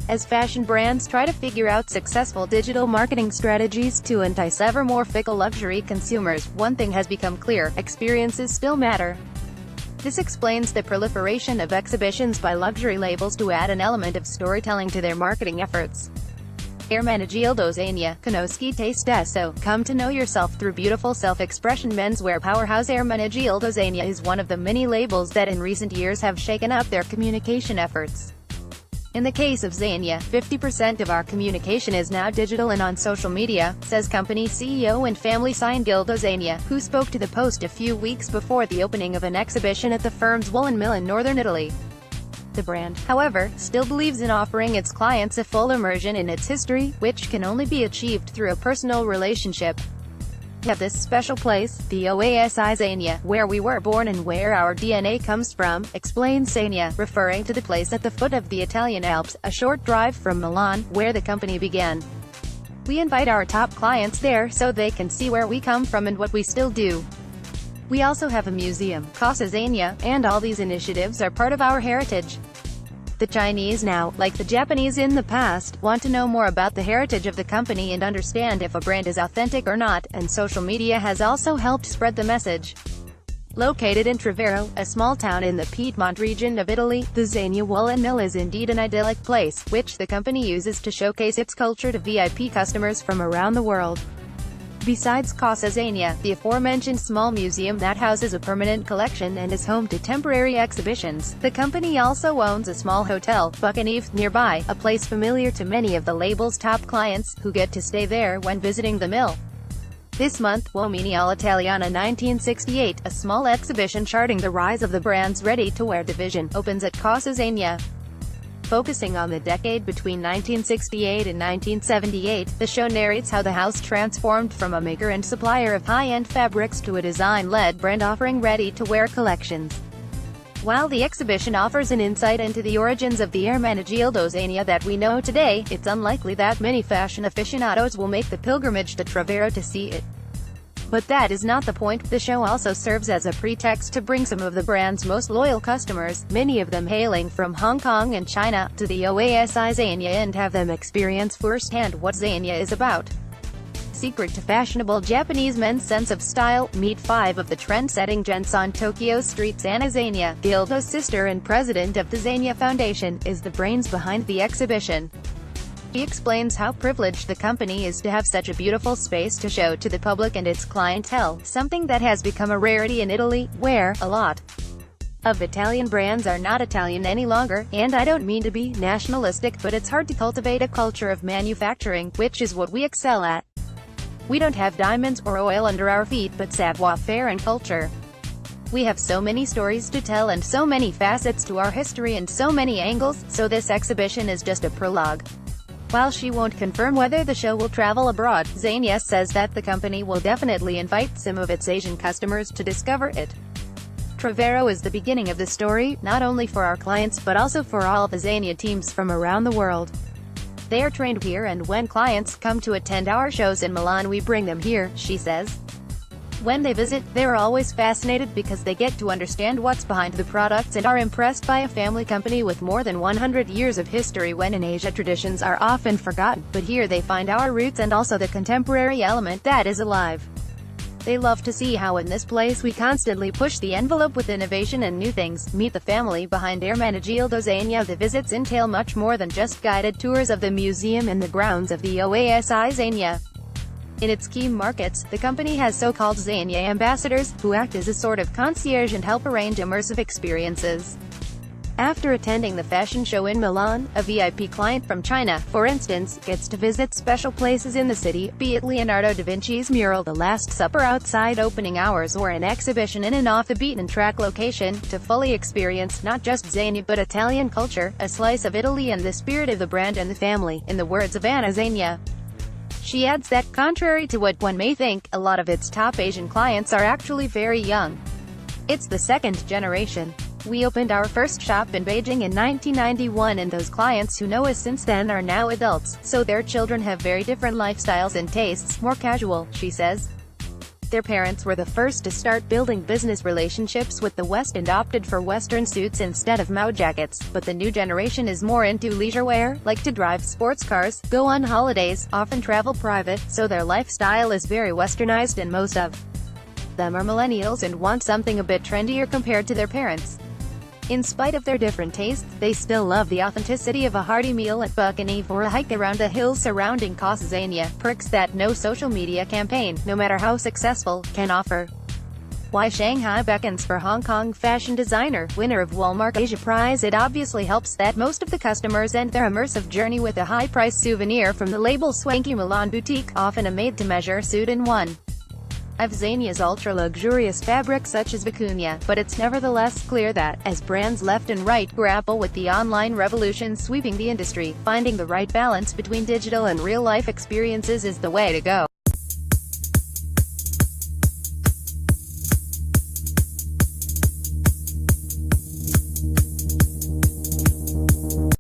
As fashion brands try to figure out successful digital marketing strategies to entice ever more fickle luxury consumers, one thing has become clear: experiences still matter. This explains the proliferation of exhibitions by luxury labels to add an element of storytelling to their marketing efforts. Ermenegildo Zegna, Conosci, thei stesso. Come to know yourself through beautiful self-expression. Menswear powerhouse Ermenegildo Zegna is one of the many labels that in recent years have shaken up their communication efforts. In the case of Zegna, 50% of our communication is now digital and on social media, says company CEO and family Ermenegildo Zegna, who spoke to the Post a few weeks before the opening of an exhibition at the firm's woolen mill in northern Italy. The brand, however, still believes in offering its clients a full immersion in its history, which can only be achieved through a personal relationship. We have this special place, the oasis Zegna, where we were born and where our DNA comes from, explains Zegna, referring to the place at the foot of the Italian Alps, a short drive from Milan, where the company began. We invite our top clients there so they can see where we come from and what we still do. We also have a museum, Casa Zegna, and all these initiatives are part of our heritage. The Chinese now, like the Japanese in the past, want to know more about the heritage of the company and understand if a brand is authentic or not, and social media has also helped spread the message. Located in Trevero, a small town in the Piedmont region of Italy, the Zegna woolen mill is indeed an idyllic place, which the company uses to showcase its culture to VIP customers from around the world. Besides Casa Zegna, the aforementioned small museum that houses a permanent collection and is home to temporary exhibitions, the company also owns a small hotel, Buccaneve, nearby, a place familiar to many of the label's top clients, who get to stay there when visiting the mill. This month, Uomini all'Italiana 1968, a small exhibition charting the rise of the brand's ready-to-wear division, opens at Casa Zegna. Focusing on the decade between 1968 and 1978, the show narrates how the house transformed from a maker and supplier of high-end fabrics to a design-led brand offering ready-to-wear collections. While the exhibition offers an insight into the origins of the Ermenegildo Zegna that we know today, it's unlikely that many fashion aficionados will make the pilgrimage to Trevero to see it. But that is not the point. The show also serves as a pretext to bring some of the brand's most loyal customers, many of them hailing from Hong Kong and China, to the oasis Zegna and have them experience firsthand what Zegna is about. Secret to fashionable Japanese men's sense of style, meet 5 of the trend-setting gents on Tokyo streets. Anna Zegna, Gildo's sister and president of the Zegna Foundation, is the brains behind the exhibition. He explains how privileged the company is to have such a beautiful space to show to the public and its clientele, something that has become a rarity in Italy, where a lot of Italian brands are not Italian any longer, and I don't mean to be nationalistic, but it's hard to cultivate a culture of manufacturing, which is what we excel at. We don't have diamonds or oil under our feet, but savoir-faire and culture. We have so many stories to tell and so many facets to our history and so many angles, so this exhibition is just a prologue. While she won't confirm whether the show will travel abroad, Zegna says that the company will definitely invite some of its Asian customers to discover it. Trevero is the beginning of the story, not only for our clients but also for all the Zegna teams from around the world. They are trained here, and when clients come to attend our shows in Milan, we bring them here, she says. When they visit, they're always fascinated because they get to understand what's behind the products and are impressed by a family company with more than 100 years of history. When in Asia, traditions are often forgotten, but here they find our roots and also the contemporary element that is alive. They love to see how in this place we constantly push the envelope with innovation and new things. Meet the family behind Ermenegildo Zegna. The visits entail much more than just guided tours of the museum and the grounds of the oasis Zegna. In its key markets, the company has so-called Zegna ambassadors, who act as a sort of concierge and help arrange immersive experiences. After attending the fashion show in Milan, a VIP client from China, for instance, gets to visit special places in the city, be it Leonardo da Vinci's mural The Last Supper outside opening hours or an exhibition in an off-the-beaten-track location, to fully experience not just Zegna but Italian culture, a slice of Italy and the spirit of the brand and the family, in the words of Anna Zegna. She adds that, contrary to what one may think, a lot of its top Asian clients are actually very young. It's the second generation. We opened our first shop in Beijing in 1991 and those clients who know us since then are now adults, so their children have very different lifestyles and tastes, more casual, she says. Their parents were the first to start building business relationships with the West and opted for Western suits instead of Mao jackets, but the new generation is more into leisure wear, like to drive sports cars, go on holidays, often travel private, so their lifestyle is very westernized and most of them are millennials and want something a bit trendier compared to their parents. In spite of their different tastes, they still love the authenticity of a hearty meal at Buck and Eve or a hike around the hills surrounding Conosci, Zegna, perks that no social media campaign, no matter how successful, can offer. Why Shanghai beckons for Hong Kong fashion designer, winner of Walmart Asia Prize. It obviously helps that most of the customers end their immersive journey with a high-priced souvenir from the label Swanky Milan Boutique, often a made-to-measure suit in one of Zegna's ultra-luxurious fabrics such as vicuña, but it's nevertheless clear that, as brands left and right grapple with the online revolution sweeping the industry, finding the right balance between digital and real-life experiences is the way to go.